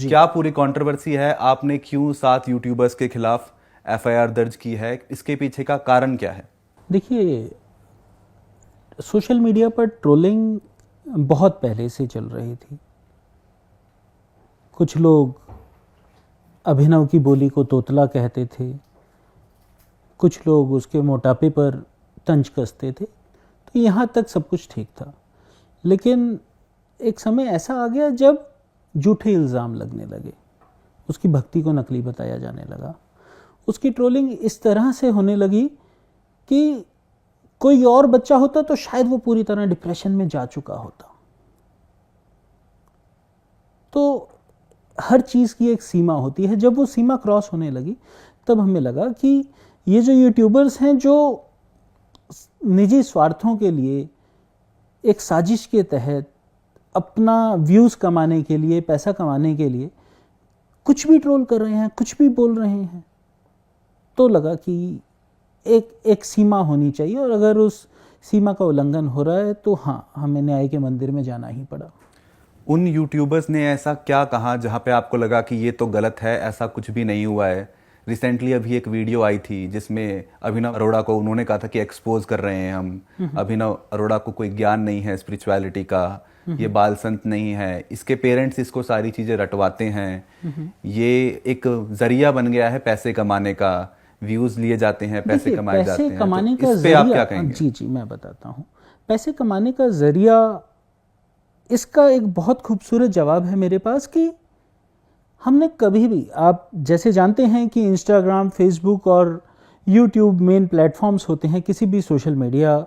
क्या पूरी कंट्रोवर्सी है? आपने क्यों 7 यूट्यूबर्स के खिलाफ एफआईआर दर्ज की है? इसके पीछे का कारण क्या है? देखिए, सोशल मीडिया पर ट्रोलिंग बहुत पहले से चल रही थी। कुछ लोग अभिनव की बोली को तोतला कहते थे, कुछ लोग उसके मोटापे पर तंज कसते थे। तो यहाँ तक सब कुछ ठीक था, लेकिन एक समय ऐसा आ गया जब झूठे इल्ज़ाम लगने लगे, उसकी भक्ति को नकली बताया जाने लगा, उसकी ट्रोलिंग इस तरह से होने लगी कि कोई और बच्चा होता तो शायद वो पूरी तरह डिप्रेशन में जा चुका होता। तो हर चीज़ की एक सीमा होती है। जब वो सीमा क्रॉस होने लगी तब हमें लगा कि ये जो यूट्यूबर्स हैं जो निजी स्वार्थों के लिए एक साजिश के तहत अपना व्यूज़ कमाने के लिए, पैसा कमाने के लिए कुछ भी ट्रोल कर रहे हैं, कुछ भी बोल रहे हैं, तो लगा कि एक सीमा होनी चाहिए, और अगर उस सीमा का उल्लंघन हो रहा है तो हाँ, हमें न्याय के मंदिर में जाना ही पड़ा। उन यूट्यूबर्स ने ऐसा क्या कहा जहां पे आपको लगा कि ये तो गलत है, ऐसा कुछ भी नहीं हुआ है? रिसेंटली अभी एक वीडियो आई थी जिसमें अभिनव अरोड़ा को उन्होंने कहा था कि एक्सपोज कर रहे हैं हम, अभिनव अरोड़ा को कोई ज्ञान नहीं है स्पिरिचुअलिटी का, ये बाल संत नहीं है, इसके पेरेंट्स इसको सारी चीज़ें रटवाते हैं, ये एक जरिया बन गया है पैसे कमाने का, व्यूज लिए जाते हैं, पैसे कमाए जाते हैं। पैसे कमाने का इस पे आप क्या कहेंगे? जी, मैं बताता हूँ। पैसे कमाने का जरिया, इसका एक बहुत खूबसूरत जवाब है मेरे पास कि हमने कभी भी, आप जैसे जानते हैं कि इंस्टाग्राम, फेसबुक और यूट्यूब मेन प्लेटफॉर्म्स होते हैं किसी भी सोशल मीडिया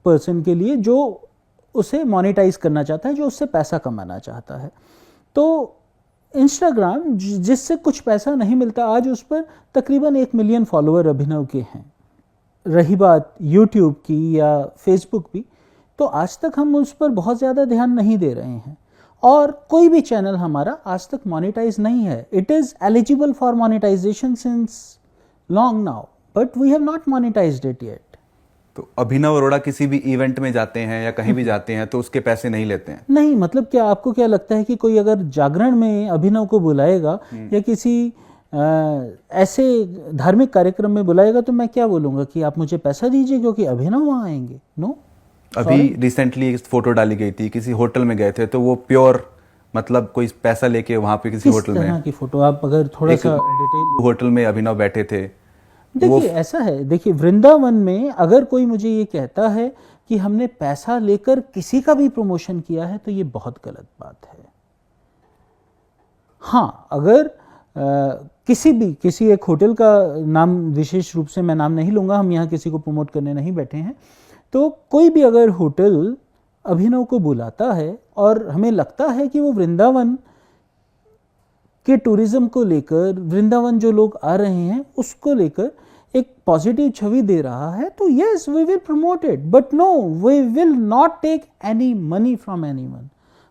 पर्सन के लिए जो उसे मोनेटाइज करना चाहता है, जो उससे पैसा कमाना चाहता है। तो इंस्टाग्राम जिससे कुछ पैसा नहीं मिलता, आज उस पर तकरीबन 1 मिलियन फॉलोअर अभिनव के हैं। रही बात यूट्यूब की या फेसबुक भी, तो आज तक हम उस पर बहुत ज़्यादा ध्यान नहीं दे रहे हैं, और कोई भी चैनल हमारा आज तक मोनेटाइज नहीं है। It is eligible for monetization since long now, but we have not monetized it yet. तो अभिनव अरोड़ा किसी भी इवेंट में जाते हैं या कहीं भी जाते हैं तो उसके पैसे नहीं लेते हैं? नहीं, मतलब क्या आपको क्या लगता है कि कोई अगर जागरण में अभिनव को बुलाएगा या किसी ऐसे धार्मिक कार्यक्रम में बुलाएगा तो मैं क्या बोलूँगा कि आप मुझे पैसा दीजिए क्योंकि अभिनव वहाँ आएंगे? नो। अभी रिसेंटली एक फोटो डाली गई थी, किसी होटल में गए थे, तो वो प्योर मतलब कोई पैसा लेके वहाँ पे किसी होटल में, किस तरह की फोटो? आप अगर थोड़ा सा डिटेल। होटल में अभिनव बैठे थे। देखिए, ऐसा है, देखिए वृंदावन में अगर कोई मुझे ये कहता है कि हमने पैसा लेकर किसी का भी प्रमोशन किया है तो ये बहुत गलत बात है। हाँ, अगर किसी एक होटल का नाम विशेष रूप से मैं नाम नहीं लूँगा, हम यहाँ किसी को प्रमोट करने नहीं बैठे हैं, तो कोई भी अगर होटल अभिनव को बुलाता है और हमें लगता है कि वो वृंदावन के टूरिज्म को लेकर, वृंदावन जो लोग आ रहे हैं उसको लेकर एक पॉजिटिव छवि दे रहा है, तो yes, we will promote it, but no, we will not take any money from anyone.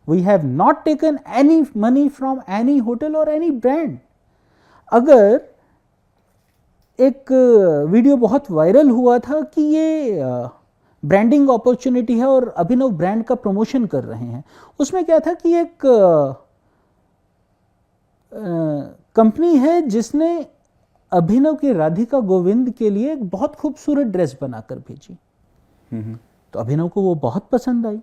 We have not taken any money from any hotel और एनी ब्रांड। अगर एक वीडियो बहुत वायरल हुआ था कि ये ब्रांडिंग अपॉर्चुनिटी है और अभिनव ब्रांड का प्रमोशन कर रहे हैं, उसमें क्या था कि एक कंपनी है जिसने अभिनव की राधिका गोविंद के लिए एक बहुत खूबसूरत ड्रेस बनाकर भेजी, तो अभिनव को वो बहुत पसंद आई।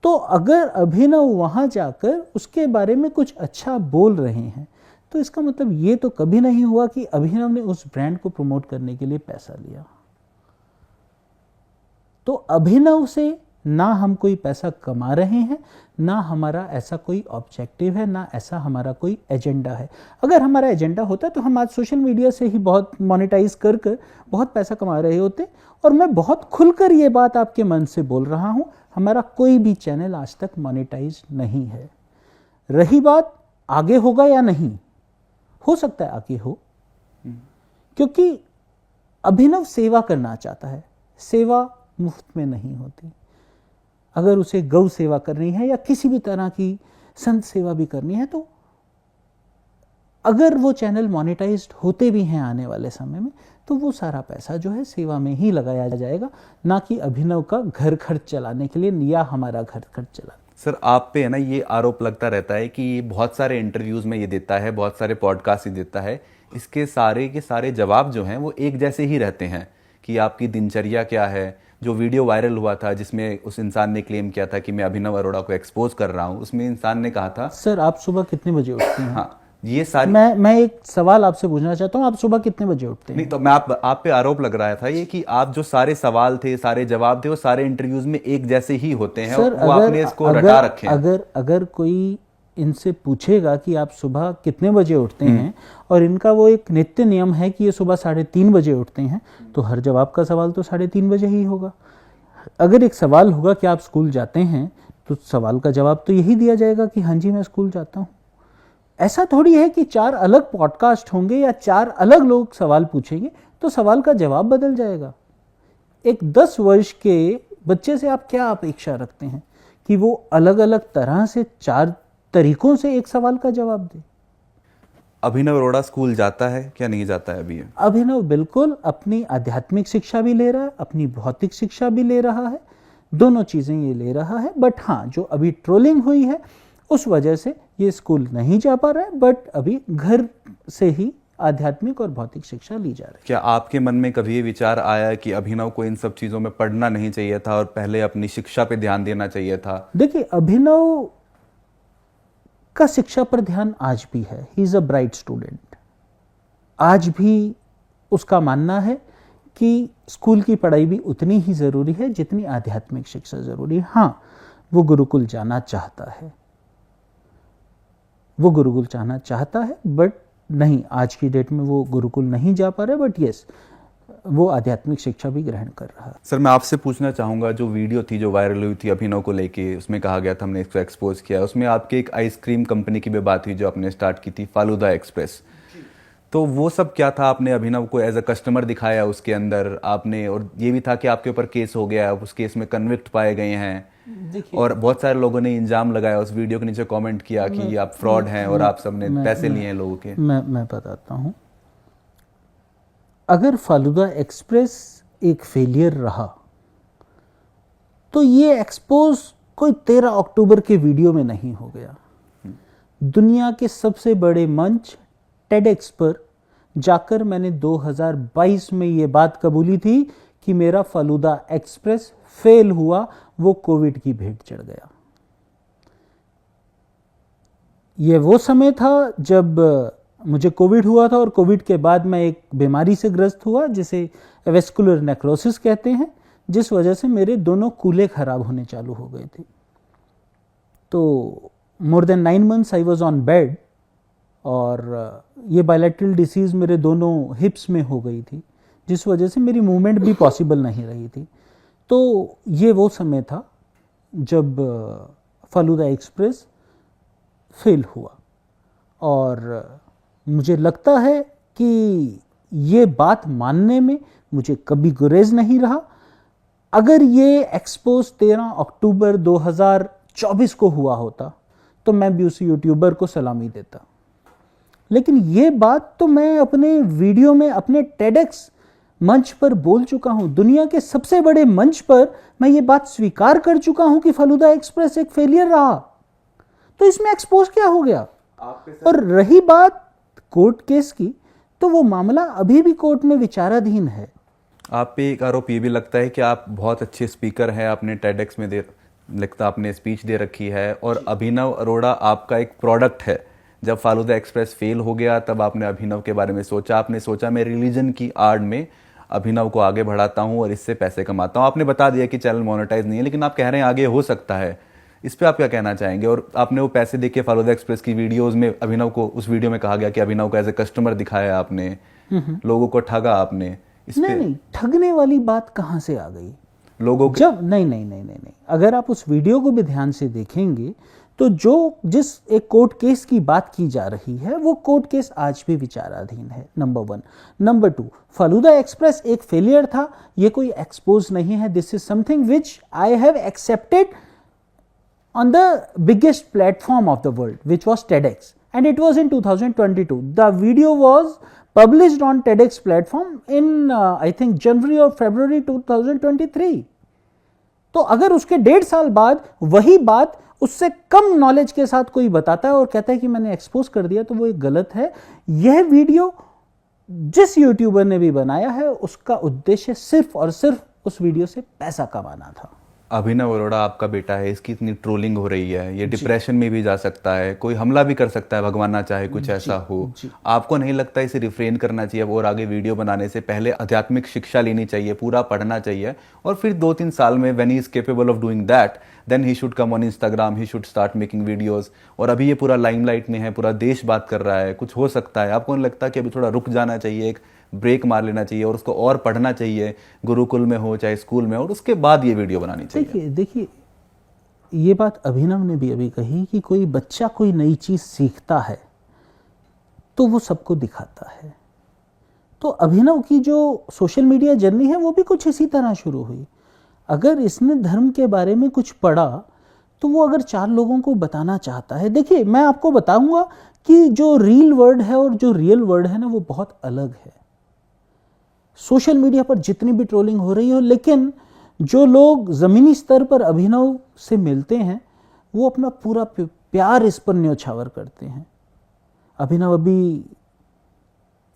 तो अगर अभिनव वहाँ जाकर उसके बारे में कुछ अच्छा बोल रहे हैं तो इसका मतलब ये तो कभी नहीं हुआ कि अभिनव ने उस ब्रांड को प्रमोट करने के लिए पैसा लिया। तो अभिनव से ना हम कोई पैसा कमा रहे हैं, ना हमारा ऐसा कोई ऑब्जेक्टिव है, ना ऐसा हमारा कोई एजेंडा है। अगर हमारा एजेंडा होता तो हम आज सोशल मीडिया से ही बहुत मोनेटाइज कर बहुत पैसा कमा रहे होते, और मैं बहुत खुलकर ये बात आपके मन से बोल रहा हूँ, हमारा कोई भी चैनल आज तक मोनेटाइज नहीं है। रही बात आगे होगा या नहीं, हो सकता है आगे हो, क्योंकि अभिनव सेवा करना चाहता है। सेवा मुफ्त में नहीं होती। अगर उसे गौ सेवा करनी है या किसी भी तरह की संत सेवा भी करनी है, तो अगर वो चैनल मोनेटाइज्ड होते भी हैं आने वाले समय में, तो वो सारा पैसा जो है सेवा में ही लगाया जाएगा, ना कि अभिनव का घर खर्च चलाने के लिए या हमारा घर खर्च चलाने। सर आप पे है ना ये आरोप लगता रहता है कि ये बहुत सारे इंटरव्यूज में ये देता है, बहुत सारे पॉडकास्ट ही देता है, इसके सारे के सारे जवाब जो हैं वो एक जैसे ही रहते हैं कि आपकी दिनचर्या क्या है। जो वीडियो वायरल हुआ था जिसमें उस इंसान ने क्लेम किया था कि मैं अभिनव अरोड़ा को एक्सपोज कर रहा हूँ, उसमें इंसान ने कहा था सर आप सुबह कितने बजे उठते हैं? हाँ ये सारी मैं एक सवाल आपसे पूछना चाहता हूँ, आप सुबह कितने बजे उठते हैं? नहीं तो मैं आप पे आरोप लग रहा था ये कि आप जो सारे सवाल थे, सारे जवाब थे, वो सारे इंटरव्यूज में एक जैसे ही होते हैं सर और वो आपने इसको रटा रखे हैं। अगर कोई इनसे पूछेगा कि आप सुबह कितने बजे उठते हैं और इनका वो एक नित्य नियम है कि ये सुबह 3:30 बजे उठते हैं, तो हर जवाब का सवाल तो 3:30 बजे ही होगा। अगर एक सवाल होगा कि आप स्कूल जाते हैं, तो सवाल का जवाब तो यही दिया जाएगा कि हाँ जी मैं स्कूल जाता हूँ। ऐसा थोड़ी है कि 4 अलग पॉडकास्ट होंगे या 4 अलग लोग सवाल पूछेंगे तो सवाल का जवाब बदल जाएगा। एक 10 वर्ष के बच्चे से आप क्या अपेक्षा रखते हैं कि वो अलग अलग तरह से 4 तरीकों से एक सवाल का जवाब दे? अभिनव अरोड़ा स्कूल जाता है क्या नहीं जाता है अभी? अभिनव बिल्कुल अपनी आध्यात्मिक शिक्षा भी ले रहा है, अपनी भौतिक शिक्षा भी ले रहा है, दोनों चीजें ये ले रहा है। बट हाँ, जो अभी ट्रोलिंग हुई है उस वजह से ये स्कूल नहीं जा पा रहा है, बट अभी घर से ही आध्यात्मिक और भौतिक शिक्षा ली जा रही है। क्या आपके मन में कभी ये विचार आया कि अभिनव को इन सब चीजों में पढ़ना नहीं चाहिए था और पहले अपनी शिक्षा पे ध्यान देना चाहिए था? देखिए, अभिनव का शिक्षा पर ध्यान आज भी है। He is a bright student. आज भी उसका मानना है कि स्कूल की पढ़ाई भी उतनी ही जरूरी है जितनी आध्यात्मिक शिक्षा जरूरी है। हाँ, वो गुरुकुल जाना चाहता है, वो गुरुकुल जाना चाहता है, बट नहीं, आज की डेट में वो गुरुकुल नहीं जा पा रहा है। बट यस, वो आध्यात्मिक शिक्षा भी ग्रहण कर रहा है। सर मैं आपसे पूछना चाहूंगा, जो वीडियो थी जो वायरल हुई थी अभिनव को लेके, उसमें कहा गया था हमने इसको एक्सपोज किया, उसमें आपके एक आइसक्रीम कंपनी की भी बात हुई जो आपने स्टार्ट की थी, फालूदा एक्सप्रेस। तो वो सब क्या था? आपने अभिनव को एज अ कस्टमर दिखाया उसके अंदर आपने, और ये भी था कि आपके ऊपर केस हो गया, उस केस में कन्विक्ट पाए गए हैं, और बहुत सारे लोगों ने इल्जाम लगाया, उस वीडियो के नीचे कमेंट किया कि आप फ्रॉड हैं और आप सबने पैसे लिए हैं लोगों के। मैं बताता हूँ। अगर फालूदा एक्सप्रेस एक फेलियर रहा तो ये एक्सपोज कोई 13 अक्टूबर के वीडियो में नहीं हो गया। दुनिया के सबसे बड़े मंच टेडेक्स पर जाकर मैंने 2022 में ये बात कबूली थी कि मेरा फालूदा एक्सप्रेस फेल हुआ, वो कोविड की भेंट चढ़ गया। ये वो समय था जब मुझे कोविड हुआ था और कोविड के बाद मैं एक बीमारी से ग्रस्त हुआ जिसे वेस्कुलर नेक्रोसिस कहते हैं, जिस वजह से मेरे दोनों कूल्हे खराब होने चालू हो गए थे। तो more than 9 months I was on bed, और ये बायलैटरल डिसीज मेरे दोनों हिप्स में हो गई थी, जिस वजह से मेरी मूवमेंट भी पॉसिबल नहीं रही थी। तो ये वो समय था जब फालूदा एक्सप्रेस फेल हुआ, और मुझे लगता है कि ये बात मानने में मुझे कभी गुरेज नहीं रहा। अगर ये एक्सपोज 13 अक्टूबर 2024 को हुआ होता तो मैं भी उस यूट्यूबर को सलामी देता, लेकिन ये बात तो मैं अपने वीडियो में, अपने टेडेक्स मंच पर बोल चुका हूं। दुनिया के सबसे बड़े मंच पर मैं ये बात स्वीकार कर चुका हूं कि फालूदा एक्सप्रेस एक फेलियर रहा, तो इसमें एक्सपोज क्या हो गया? और रही बात कोर्ट केस की, तो वो मामला अभी भी कोर्ट में विचाराधीन है। आप पे एक आरोप ये भी लगता है कि आप बहुत अच्छे स्पीकर हैं, आपने टेडेक्स में लगता आपने स्पीच दे रखी है, और अभिनव अरोड़ा आपका एक प्रोडक्ट है। जब फालूदा एक्सप्रेस फेल हो गया तब आपने अभिनव के बारे में सोचा, आपने सोचा मैं रिलीजन की आड़ में अभिनव को आगे बढ़ाता हूं और इससे पैसे कमाता हूं। आपने बता दिया कि चैनल मोनेटाइज नहीं है, लेकिन आप कह रहे हैं आगे हो सकता है। इस पे आप क्या कहना चाहेंगे? और आपने वो पैसे देके फालूदा एक्सप्रेस की वीडियोस में अभिनव को, उस वीडियो में कहा गया कि अभिनव को एज ए कस्टमर दिखाया आपने, लोगों को ठगा आपने। इस नहीं, ठगने वाली बात कहां से आ गई लोगों के? जब नहीं, अगर आप उस वीडियो को भी ध्यान से देखेंगे तो जिस एक कोर्ट केस की बात की जा रही है वो कोर्ट केस आज भी विचाराधीन है, नंबर 1। नंबर 2, फालूदा एक्सप्रेस एक फेलियर था, ये कोई एक्सपोज नहीं है। This is something which I have accepted on the biggest platform of the world, which was TEDx, and it was in 2022. The video was published on TEDx platform in I think January or February 2023. तो अगर उसके 1.5 साल बाद वही बात उससे कम knowledge के साथ कोई बताता है और कहता है कि मैंने एक्सपोज कर दिया, तो वो एक गलत है। यह वीडियो जिस यूट्यूबर ने भी बनाया है उसका उद्देश्य सिर्फ और सिर्फ उस वीडियो से पैसा कमाना था। अभिनव अरोड़ा आपका बेटा है, इसकी इतनी ट्रोलिंग हो रही है, ये डिप्रेशन में भी जा सकता है, कोई हमला भी कर सकता है, भगवान ना चाहे कुछ ऐसा हो। आपको नहीं लगता इसे रिफ्रेन करना चाहिए और आगे वीडियो बनाने से पहले आध्यात्मिक शिक्षा लेनी चाहिए, पूरा पढ़ना चाहिए, और फिर 2-3 साल में when he is capable of doing that then he should come on Instagram, he should start making videos. और अभी ये पूरा लाइमलाइट में है, पूरा देश बात कर रहा है, कुछ हो सकता है। आपको नहीं लगता कि अभी थोड़ा रुक जाना चाहिए, एक ब्रेक मार लेना चाहिए और उसको और पढ़ना चाहिए, गुरुकुल में हो चाहे स्कूल में, और उसके बाद ये वीडियो बनानी चाहिए? देखिए ये बात अभिनव ने भी अभी कही कि कोई बच्चा कोई नई चीज सीखता है तो वो सबको दिखाता है। तो अभिनव की जो सोशल मीडिया जर्नी है वो भी कुछ इसी तरह शुरू हुई। अगर इसने धर्म के बारे में कुछ पढ़ा तो वो अगर 4 लोगों को बताना चाहता है, देखिए मैं आपको बताऊंगा कि जो रील वर्ड है और जो रियल वर्ड है ना वो बहुत अलग है। सोशल मीडिया पर जितनी भी ट्रोलिंग हो रही हो, लेकिन जो लोग ज़मीनी स्तर पर अभिनव से मिलते हैं वो अपना पूरा प्यार इस पर न्योछावर करते हैं। अभिनव अभी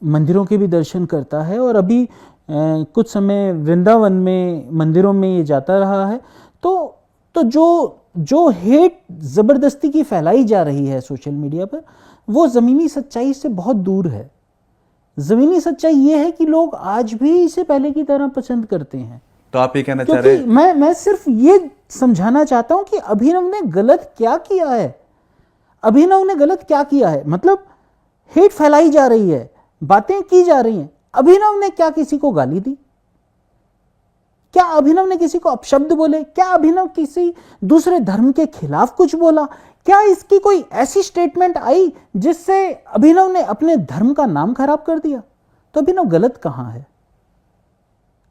मंदिरों के भी दर्शन करता है और अभी कुछ समय वृंदावन में मंदिरों में ये जाता रहा है। तो जो हेट ज़बरदस्ती की फैलाई जा रही है सोशल मीडिया पर वो ज़मीनी सच्चाई से बहुत दूर है। ज़मीनी सच्चाई ये है कि लोग आज भी इसे पहले की तरह पसंद करते हैं। तो आप ये कहना चाह रहे हैं? मैं सिर्फ ये समझाना चाहता हूं कि अभिनव ने गलत क्या किया है। अभिनव ने गलत क्या किया है, मतलब हेट फैलाई जा रही है, बातें की जा रही हैं। अभिनव ने क्या किसी को गाली दी? क्या अभिनव ने किसी को अपशब्द बोले? क्या अभिनव किसी दूसरे धर्म के खिलाफ कुछ बोला? क्या इसकी कोई ऐसी स्टेटमेंट आई जिससे अभिनव ने अपने धर्म का नाम खराब कर दिया? तो अभिनव गलत कहां है?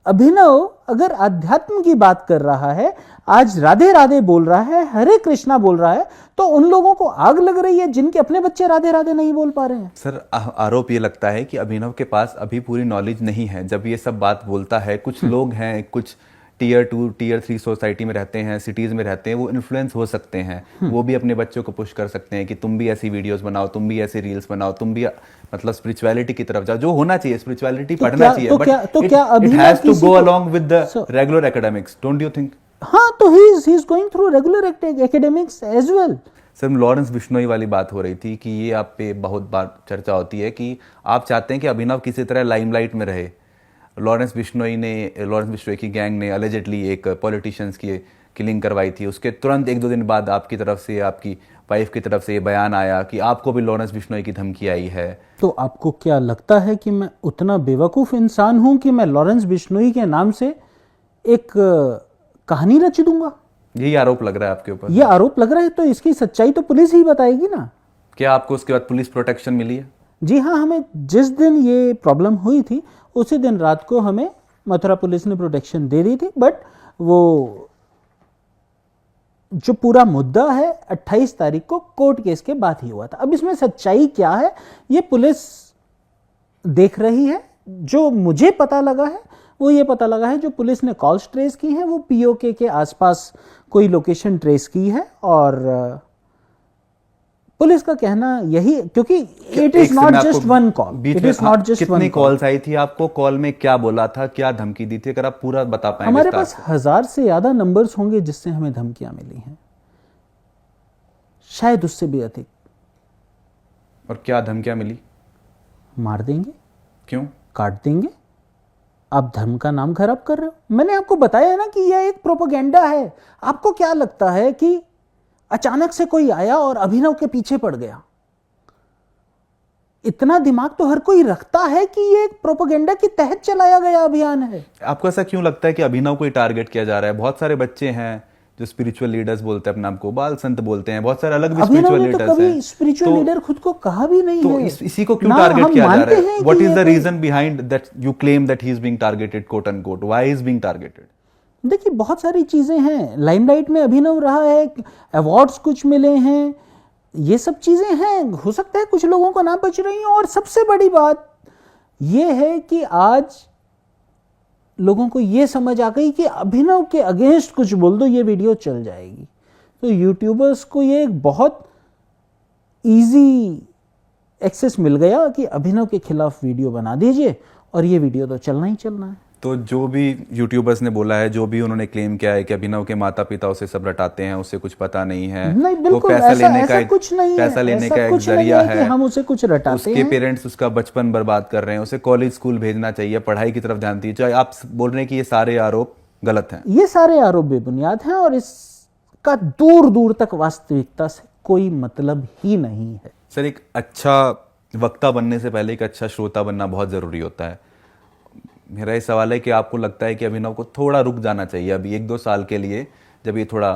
अभिनव अगर अध्यात्म की बात कर रहा है, आज राधे राधे बोल रहा है, हरे कृष्णा बोल रहा है, तो उन लोगों को आग लग रही है जिनके अपने बच्चे राधे राधे नहीं बोल पा रहे हैं। सर, आरोप ये लगता है कि अभिनव के पास अभी पूरी नॉलेज नहीं है जब ये सब बात बोलता है। कुछ लोग हैं, कुछ टियर 2 टियर 3 सोसाइटी में रहते हैं, सिटीज में रहते हैं, वो इन्फ्लुएंस हो सकते हैं। वो भी अपने बच्चों को पुश कर सकते हैं कि तुम भी ऐसी वीडियोस बनाओ, तुम भी ऐसे रील्स बनाओ, तुम भी मतलब स्पिरिचुअलिटी की तरफ जाओ। जो होना चाहिए, स्पिरिचुअलिटी पढ़ना चाहिए, but it has to go along with the regular academics, don't you think? हाँ, तो he is going through regular academics as well. Sir, Lawrence Bishnoi वाली बात हो रही थी कि ये आप पे बहुत बार चर्चा होती है कि आप चाहते हैं कि अभिनव किसी तरह लाइमलाइट में रहे। लॉरेंस बिश्नोई की गैंग ने अलेजेडली एक पॉलिटिशियंस की किलिंग करवाई थी। उसके तुरंत 1-2 दिन बाद आपकी तरफ से, आपकी वाइफ की तरफ से ये बयान आया कि आपको भी लॉरेंस बिश्नोई की धमकी आई है। तो आपको क्या लगता है कि मैं उतना बेवकूफ़ इंसान हूं कि मैं लॉरेंस बिश्नोई के नाम से एक कहानी रच दूंगा? यही आरोप लग रहा है आपके ऊपर। ये आरोप लग रहा है, तो इसकी सच्चाई तो पुलिस ही बताएगी ना। क्या आपको उसके बाद पुलिस प्रोटेक्शन मिली है? जी हाँ, हमें जिस दिन ये प्रॉब्लम हुई थी उसी दिन रात को हमें मथुरा पुलिस ने प्रोटेक्शन दे दी थी। बट वो जो पूरा मुद्दा है 28 तारीख को कोर्ट केस के बाद ही हुआ था। अब इसमें सच्चाई क्या है ये पुलिस देख रही है। जो मुझे पता लगा है वो ये पता लगा है, जो पुलिस ने कॉल्स ट्रेस की हैं वो पीओके के आसपास कोई लोकेशन ट्रेस की है, और पुलिस का कहना यही, क्योंकि it is not just one call, it is not just one. कितनी कॉल्स आई थी आपको? कॉल में क्या बोला था, क्या धमकी दी थी? अगर आप पूरा बता पाएंगे। हमारे पास 1000 से ज्यादा नंबर्स होंगे जिससे हमें धमकियां मिली हैं, शायद उससे भी अधिक। और क्या धमकियां मिली? मार देंगे। क्यों? काट देंगे। आप धर्म का नाम खराब कर रहे हो। मैंने आपको बताया ना कि यह एक प्रोपेगेंडा है। आपको क्या लगता है कि अचानक से कोई आया और अभिनव के पीछे पड़ गया? इतना दिमाग तो हर कोई रखता है कि ये एक प्रोपेगेंडा के तहत चलाया गया अभियान है। आपको ऐसा क्यों लगता है कि अभिनव को ही टारगेट किया जा रहा है? बहुत सारे बच्चे हैं जो स्पिरिचुअल लीडर्स बोलते हैं अपने आप को, बाल संत बोलते हैं, बहुत सारे अलग भी स्पिरिचुअल लीडर्स हैं। कभी स्पिरिचुअल लीडर खुद को कहा भी नहीं तो है। इसी को क्यों टारगेट किया जा रहा है? What is the reason behind that you claim that he is being targeted, quote unquote? Why he is being targeted? देखिए, बहुत सारी चीजें हैं। लाइमलाइट में अभिनव रहा है, अवार्ड्स कुछ मिले हैं, ये सब चीजें हैं। हो सकता है कुछ लोगों को ना बच रही हो। और सबसे बड़ी बात यह है कि आज लोगों को यह समझ आ गई कि अभिनव के अगेंस्ट कुछ बोल दो ये वीडियो चल जाएगी। तो यूट्यूबर्स को ये एक बहुत इजी एक्सेस मिल गया कि अभिनव के खिलाफ वीडियो बना दीजिए और ये वीडियो तो चलना ही चलना है। तो जो भी यूट्यूबर्स ने बोला है, जो भी उन्होंने क्लेम किया है कि अभिनव के माता पिता उसे सब रटाते हैं, उसे कुछ पता नहीं है, नहीं, वो बिल्कुल पैसा ऐसा लेने का ऐसा कुछ नहीं है, पैसा लेने ऐसा का एक कुछ नहीं जरिया है कि है, हम उसे कुछ रटाते उसके हैं। पेरेंट्स उसका बचपन बर्बाद कर रहे हैं, उसे कॉलेज स्कूल भेजना चाहिए, पढ़ाई की तरफ ध्यान दीजिए। चाहे आप बोल रहे हैं कि ये सारे आरोप गलत हैं, ये सारे आरोप बेबुनियाद हैं और इसका दूर दूर तक वास्तविकता से कोई मतलब ही नहीं है। सर, एक अच्छा वक्ता बनने से पहले एक अच्छा श्रोता बनना बहुत ज़रूरी होता है। मेरा ये सवाल है कि आपको लगता है कि अभिनव को थोड़ा रुक जाना चाहिए अभी 1-2 साल के लिए, जब ये थोड़ा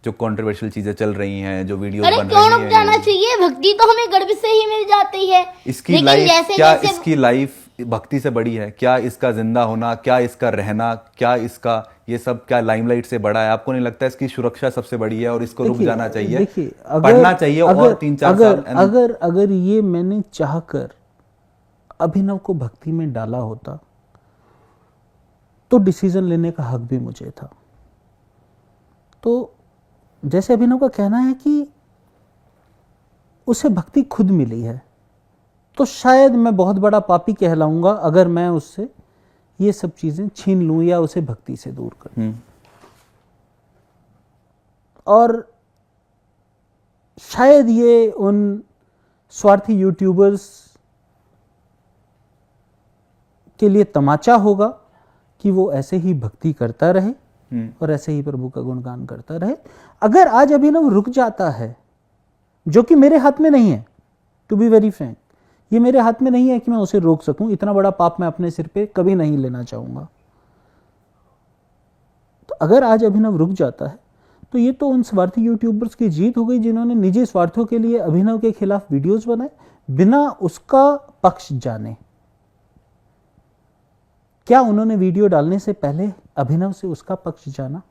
जो कंट्रोवर्शियल चीजें चल रही हैं, जो वीडियो बन अरे क्यों रही रुक जाना हैं, चाहिए? भक्ति तो हमें गर्भ से ही मिल जाती है। इसकी लेकिन लाइफ जैसे क्या, जैसे इसकी लाइफ भक्ति से बड़ी है क्या? इसका जिंदा होना, क्या इसका रहना, क्या इसका ये सब क्या लाइमलाइट से बड़ा है? आपको नहीं लगता इसकी सुरक्षा सबसे बड़ी है और इसको रुक जाना चाहिए, देखिए, पढ़ना चाहिए और 3-4 साल? अगर ये मैंने चाहकर अभिनव को भक्ति में डाला होता तो डिसीजन लेने का हक भी मुझे था। तो जैसे अभिनव का कहना है कि उसे भक्ति खुद मिली है, तो शायद मैं बहुत बड़ा पापी कहलाऊंगा अगर मैं उससे ये सब चीजें छीन लूं या उसे भक्ति से दूर कर दूं। और शायद ये उन स्वार्थी यूट्यूबर्स के लिए तमाचा होगा कि वो ऐसे ही भक्ति करता रहे और ऐसे ही प्रभु का गुणगान करता रहे। अगर आज अभिनव रुक जाता है, जो कि मेरे हाथ में नहीं है, टू बी वेरी फ्रैंक, ये मेरे हाथ में नहीं है कि मैं उसे रोक सकूं, इतना बड़ा पाप मैं अपने सिर पे कभी नहीं लेना चाहूंगा। तो अगर आज अभिनव रुक जाता है तो ये तो उन स्वार्थी यूट्यूबर्स की जीत हो गई जिन्होंने निजी स्वार्थों के लिए अभिनव के खिलाफ वीडियोस बनाए बिना उसका पक्ष जाने। क्या उन्होंने वीडियो डालने से पहले अभिनव से उसका पक्ष जाना?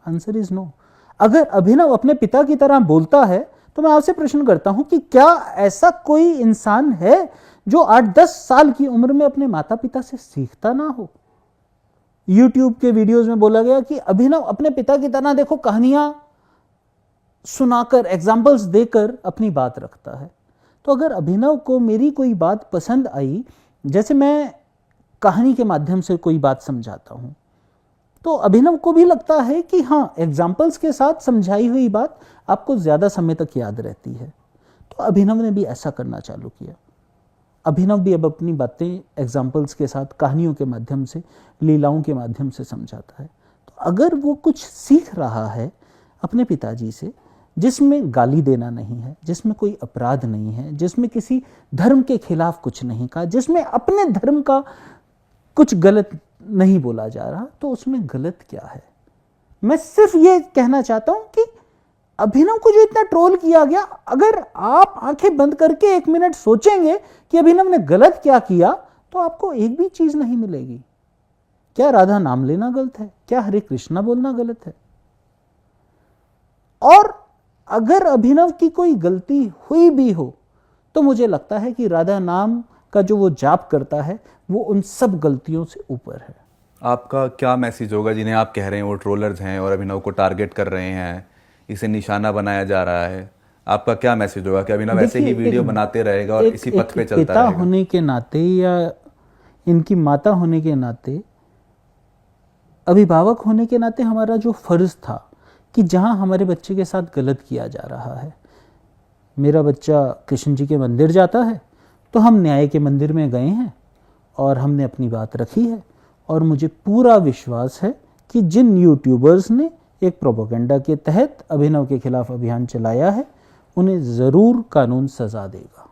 Answer is no. अगर अभिनव अपने पिता की तरह बोलता है तो मैं आपसे प्रश्न करता हूं कि क्या ऐसा कोई इंसान है जो 8-10 साल की उम्र में अपने माता पिता से सीखता ना हो? YouTube के वीडियोस में बोला गया कि अभिनव अपने पिता की तरह देखो कहानियां सुनाकर, एग्जाम्पल्स देकर अपनी बात रखता है। तो अगर अभिनव को मेरी कोई बात पसंद आई, जैसे मैं कहानी के माध्यम से कोई बात समझाता हूं, तो अभिनव को भी लगता है कि हाँ, एग्जाम्पल्स के साथ समझाई हुई बात आपको ज्यादा समय तक याद रहती है, तो अभिनव ने भी ऐसा करना चालू किया। अभिनव भी अब अपनी बातें एग्जाम्पल्स के साथ, कहानियों के माध्यम से, लीलाओं के माध्यम से समझाता है। तो अगर वो कुछ सीख रहा है अपने पिताजी से, जिसमें गाली देना नहीं है, जिसमें कोई अपराध नहीं है, जिसमें किसी धर्म के खिलाफ कुछ नहीं कहा, जिसमें अपने धर्म का कुछ गलत नहीं बोला जा रहा, तो उसमें गलत क्या है? मैं सिर्फ ये कहना चाहता हूं कि अभिनव को जो इतना ट्रोल किया गया, अगर आप आंखें बंद करके 1 मिनट सोचेंगे कि अभिनव ने गलत क्या किया, तो आपको एक भी चीज नहीं मिलेगी। क्या राधा नाम लेना गलत है? क्या हरे कृष्णा बोलना गलत है? और अगर अभिनव की कोई गलती हुई भी हो तो मुझे लगता है कि राधा नाम का जो वो जाप करता है वो उन सब गलतियों से ऊपर है। आपका क्या मैसेज होगा जिन्हें आप कह रहे हैं वो ट्रोलर्स हैं और अभिनव को टारगेट कर रहे हैं, इसे निशाना बनाया जा रहा है? आपका क्या मैसेज होगा कि अभिनव ऐसे ही वीडियो बनाते रहेगा और इसी पथ पे चलता पिता रहेगा? होने के नाते या इनकी माता होने के नाते, अभिभावक होने के नाते हमारा जो फर्ज था कि जहां हमारे बच्चे के साथ गलत किया जा रहा है, मेरा बच्चा कृष्ण जी के मंदिर जाता है तो हम न्याय के मंदिर में गए हैं और हमने अपनी बात रखी है। और मुझे पूरा विश्वास है कि जिन यूट्यूबर्स ने एक प्रोपेगेंडा के तहत अभिनव के खिलाफ अभियान चलाया है, उन्हें ज़रूर कानून सज़ा देगा।